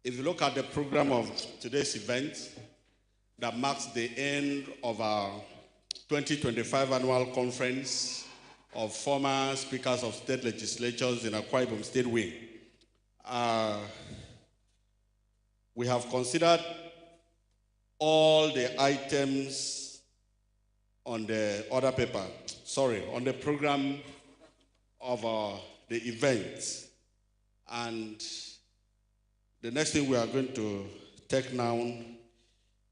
If you look at the program of today's event that marks the end of our 2025 annual conference of former speakers of state legislatures in Akwa Ibom State Wing, we have considered all the items on the order paper, on the program of the event. And the next thing we are going to take now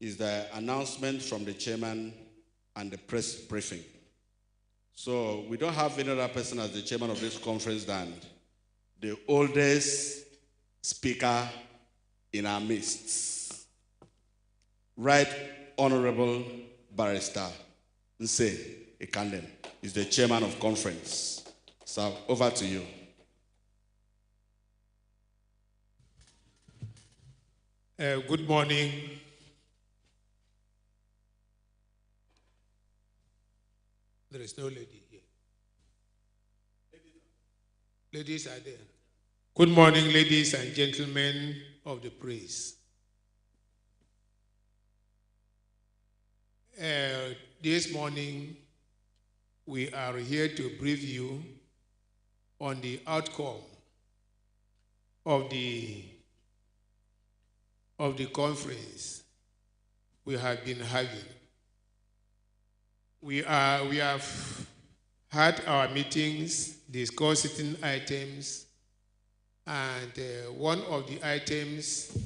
is the announcement from the chairman and the press briefing. So we don't have any other person as the chairman of this conference than the oldest speaker in our midst, Right Honorable Barrister Nse Ikandem is the chairman of conference. So over to you. Good morning. There is no lady here. Ladies are there. Good morning, ladies and gentlemen of the press. This morning, we are here to brief you on the outcome of the conference we have been having. We have had our meetings, discussed certain items, and one of the items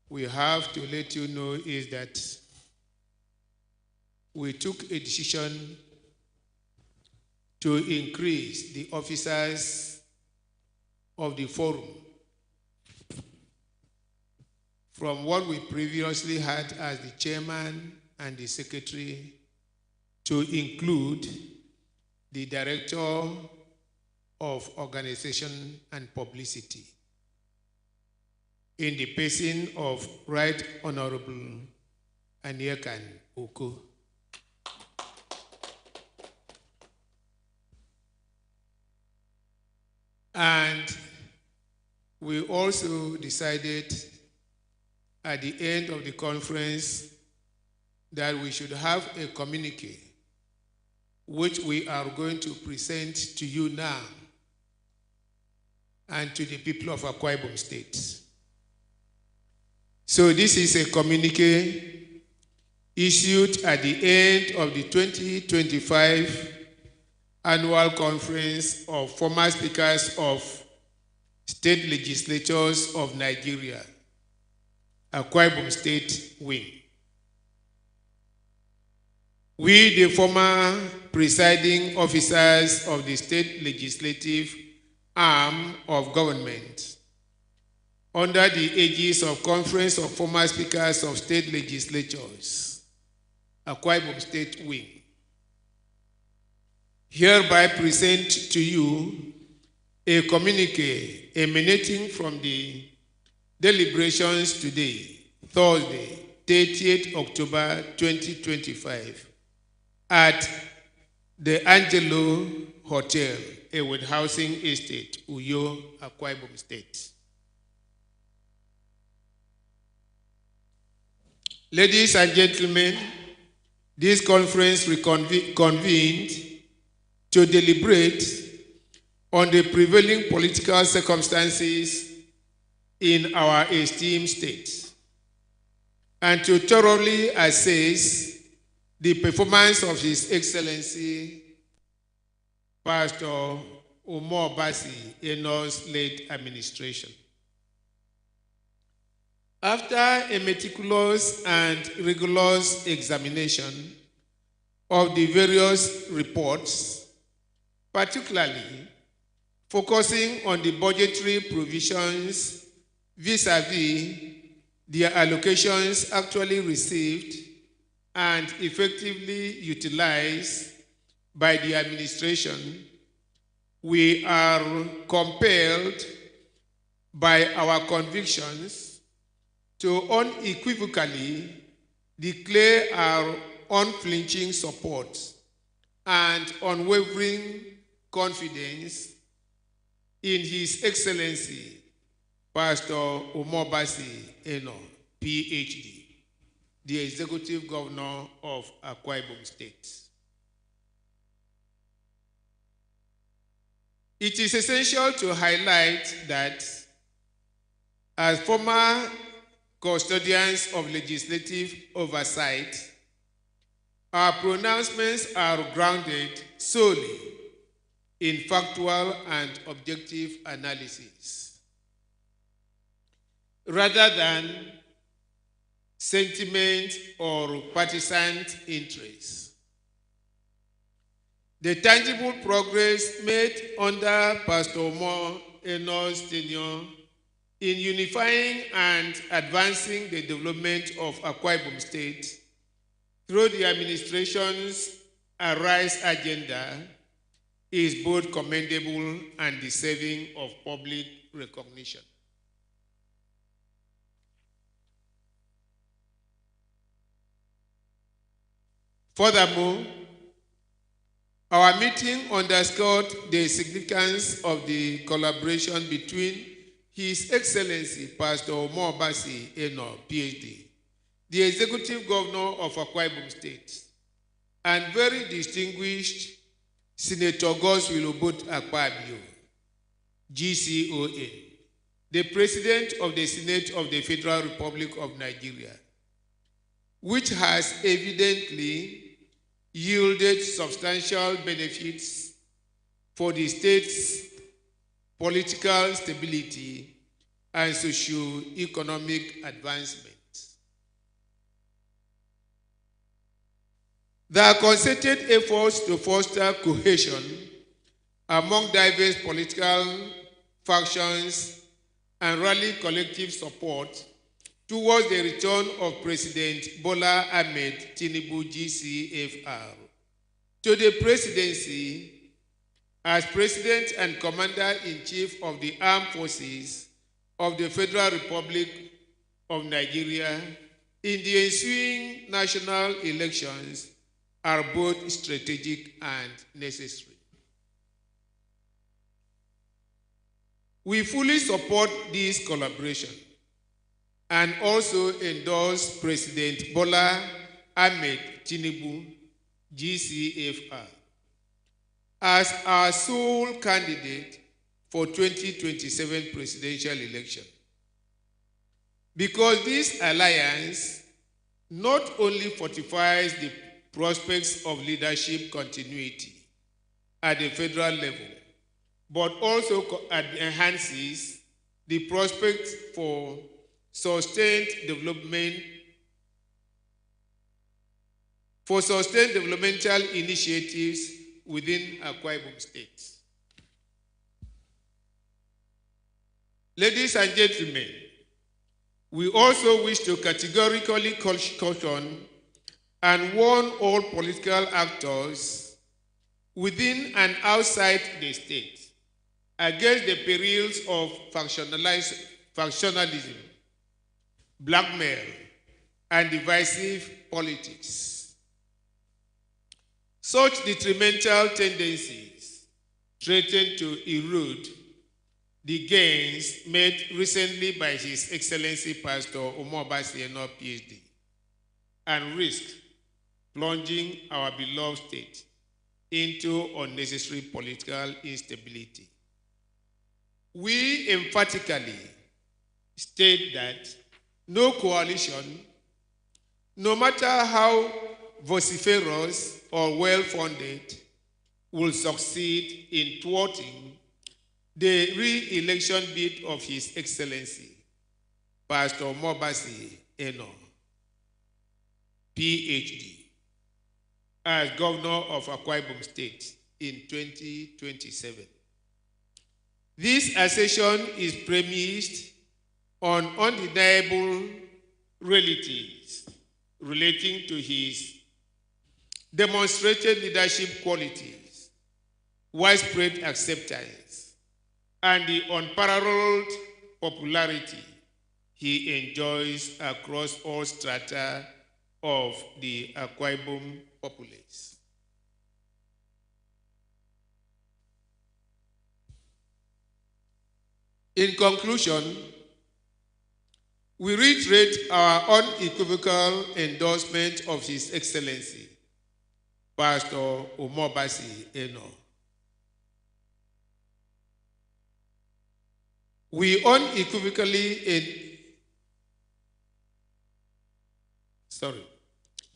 we have to let you know is that we took a decision to increase the officers of the forum from what we previously had as the chairman and the secretary to include the director of organization and publicity in the person of Right Honorable Anyekan Oko. And we also decided at the end of the conference that we should have a communique which we are going to present to you now and to the people of Akwa Ibom State. So this is a communique issued at the end of the 2025 annual conference of former speakers of state legislatures of Nigeria, Akwa Ibom State Wing. We, the former presiding officers of the state legislative arm of government, under the aegis of Conference of Former Speakers of State Legislatures, Akwa Ibom State Wing, hereby present to you a communique emanating from the deliberations today, Thursday, 30th October 2025, at the Angelo Hotel, Ewood Housing Estate, Uyo, Akwa Ibom State. Ladies and gentlemen, this conference convened to deliberate on the prevailing political circumstances in our esteemed state and to thoroughly assess the performance of His Excellency Pastor Umar Basi Eno's late administration. After a meticulous and rigorous examination of the various reports, particularly focusing on the budgetary provisions vis-à-vis their allocations actually received and effectively utilized by the administration, we are compelled by our convictions to unequivocally declare our unflinching support and unwavering confidence in His Excellency Pastor Omobasi Eno, PhD, the Executive Governor of Akwa Ibom State. It is essential to highlight that as former custodians of legislative oversight, our pronouncements are grounded solely in factual and objective analysis, rather than sentiment or partisan interests. The tangible progress made under Pastor Omo Eno's tenure in unifying and advancing the development of Akwa Ibom State through the administration's Arise agenda is both commendable and deserving of public recognition. Furthermore, our meeting underscored the significance of the collaboration between His Excellency Pastor Omobasi Eno, PhD, the Executive Governor of Akwa Ibom State, and very distinguished Senator Godswill Obot Akpabio, GCON, the President of the Senate of the Federal Republic of Nigeria, which has evidently yielded substantial benefits for the state's political stability and socio-economic advancement. There are concerted efforts to foster cohesion among diverse political factions and rally collective support towards the return of President Bola Ahmed Tinubu GCFR to the presidency as President and Commander-in-Chief of the Armed Forces of the Federal Republic of Nigeria in the ensuing national elections are both strategic and necessary. We fully support this collaboration and also endorse President Bola Ahmed Tinubu, GCFR, as our sole candidate for 2027 presidential election. Because this alliance not only fortifies the prospects of leadership continuity at the federal level, but also enhances the prospects for sustained developmental initiatives within Akwa Ibom State. Ladies and gentlemen, we also wish to categorically caution and warn all political actors within and outside the state against the perils of factionalism, blackmail, and divisive politics. Such detrimental tendencies threaten to erode the gains made recently by His Excellency Pastor Omobasi Eno, PhD, and risk plunging our beloved state into unnecessary political instability. We emphatically state that no coalition, no matter how vociferous or well-funded, will succeed in thwarting the re-election bid of His Excellency Pastor Omobasi Eno, PhD, as Governor of Akwa Ibom State in 2027. This assertion is premised on undeniable realities relating to his demonstrated leadership qualities, widespread acceptance, and the unparalleled popularity he enjoys across all strata of the Akwa Ibom populace. In conclusion, We reiterate our unequivocal endorsement of His Excellency, Pastor Omobasi Eno. We unequivocally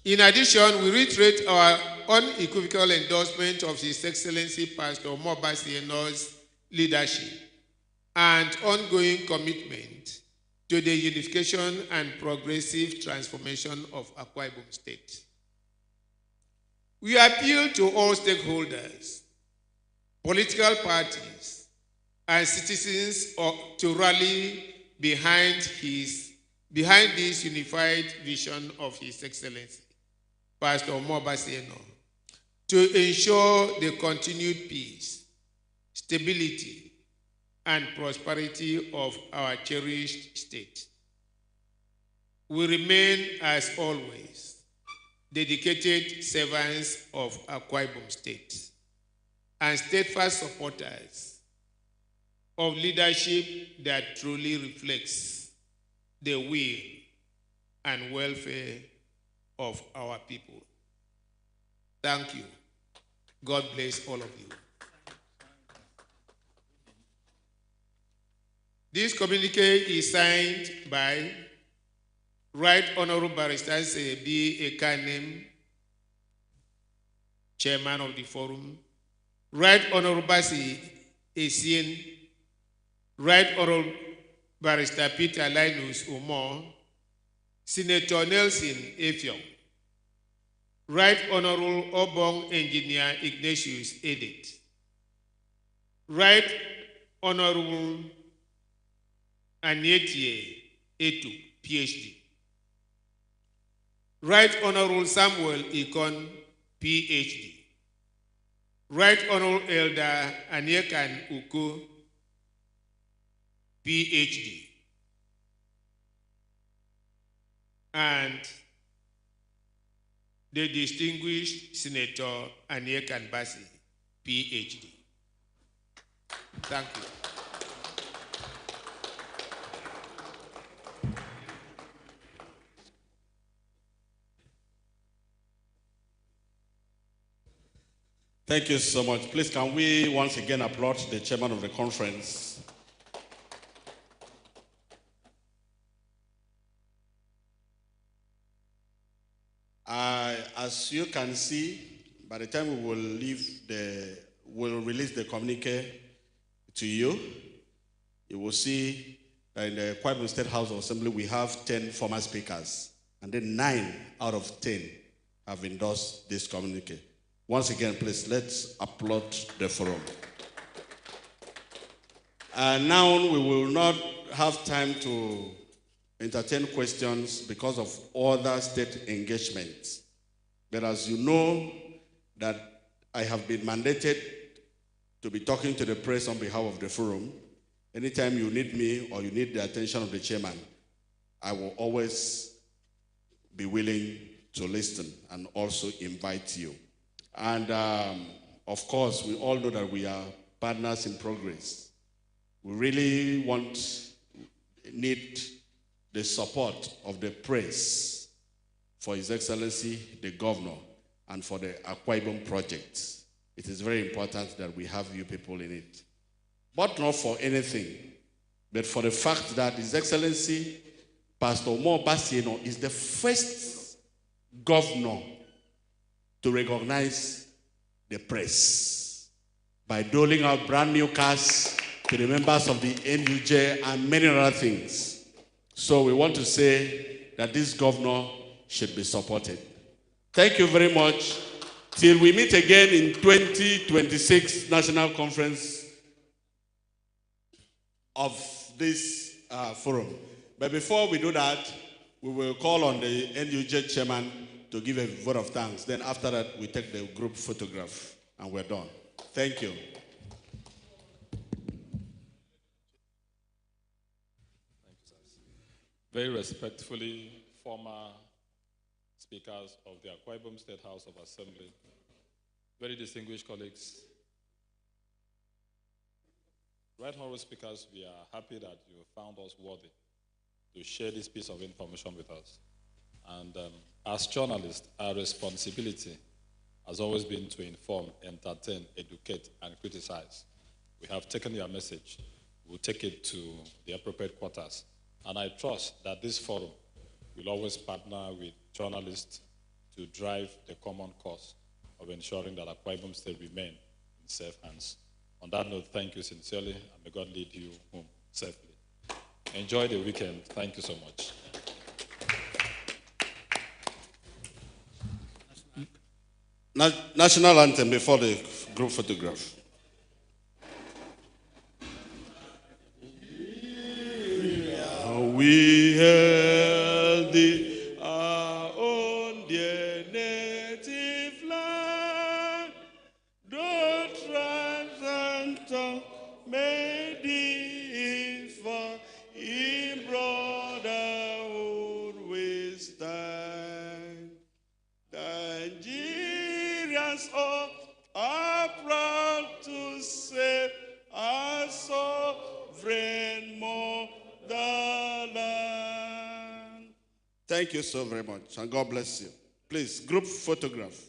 In addition, we reiterate our unequivocal endorsement of His Excellency Pastor Omobasi Eno's leadership and ongoing commitment to the unification and progressive transformation of Akwa Ibom State. We appeal to all stakeholders, political parties, and citizens to rally behind this unified vision of His Excellency, Pastor Omobasi Eno, to ensure the continued peace, stability, and prosperity of our cherished state. We remain, as always, dedicated servants of Akwa Ibom State and steadfast supporters of leadership that truly reflects the will and welfare of our people. Thank you. God bless all of you. This communique is signed by Right Honorable Barrister B. Ekanem, Chairman of the Forum, Right Honorable Basi Esien, Right Honorable Barrister Peter Linus Umor, Senator Nelson Effiong, Right Honorable Obong Engineer Ignatius Edit, Right Honorable Anietie Etu, PhD, Right Honorable Samuel Ikon, PhD, Right Honorable Elder Aniekan Uko, PhD, and the distinguished Senator Aniekan Basi, PhD. Thank you. Thank you so much. Please, can we once again applaud the chairman of the conference? As you can see, by the time we will we'll release the communique to you, you will see that in the Akwa Ibom State House of Assembly, we have 10 former speakers, and then 9 out of 10 have endorsed this communique. Once again, please, let's applaud the forum. And now we will not have time to entertain questions because of other state engagements. But as you know that I have been mandated to be talking to the press on behalf of the forum, anytime you need me or you need the attention of the chairman, I will always be willing to listen and also invite you. And of course, we all know that we are partners in progress. We really need the support of the press for His Excellency, the Governor, and for the Akwa Ibom project. It is very important that we have you people in it. But not for anything, but for the fact that His Excellency, Pastor Omobasi Eno, is the first governor to recognize the press by doling out brand new cars to the members of the NUJ and many other things. So we want to say that this governor should be supported. Thank you very much. Till we meet again in 2026 National Conference of this forum. But before we do that, we will call on the NUJ chairman to give a vote of thanks. Then after that, we take the group photograph and we're done. Thank you. Very respectfully, former speakers of the Akwa Ibom State House of Assembly, very distinguished colleagues, right honorable speakers, we are happy that you found us worthy to share this piece of information with us. And as journalists, our responsibility has always been to inform, entertain, educate, and criticize. We have taken your message. We'll take it to the appropriate quarters. And I trust that this forum will always partner with journalists to drive the common cause of ensuring that Akwa Ibom State remain in safe hands. On that note, thank you sincerely, and may God lead you home safely. Enjoy the weekend. Thank you so much. National anthem before the group photograph. We held our own dear native land, though tribes and tongues may differ, in brotherhood we stand. Nigerians all are proud to say our sovereign motherland. Thank you so very much, and God bless you. Please, group photograph.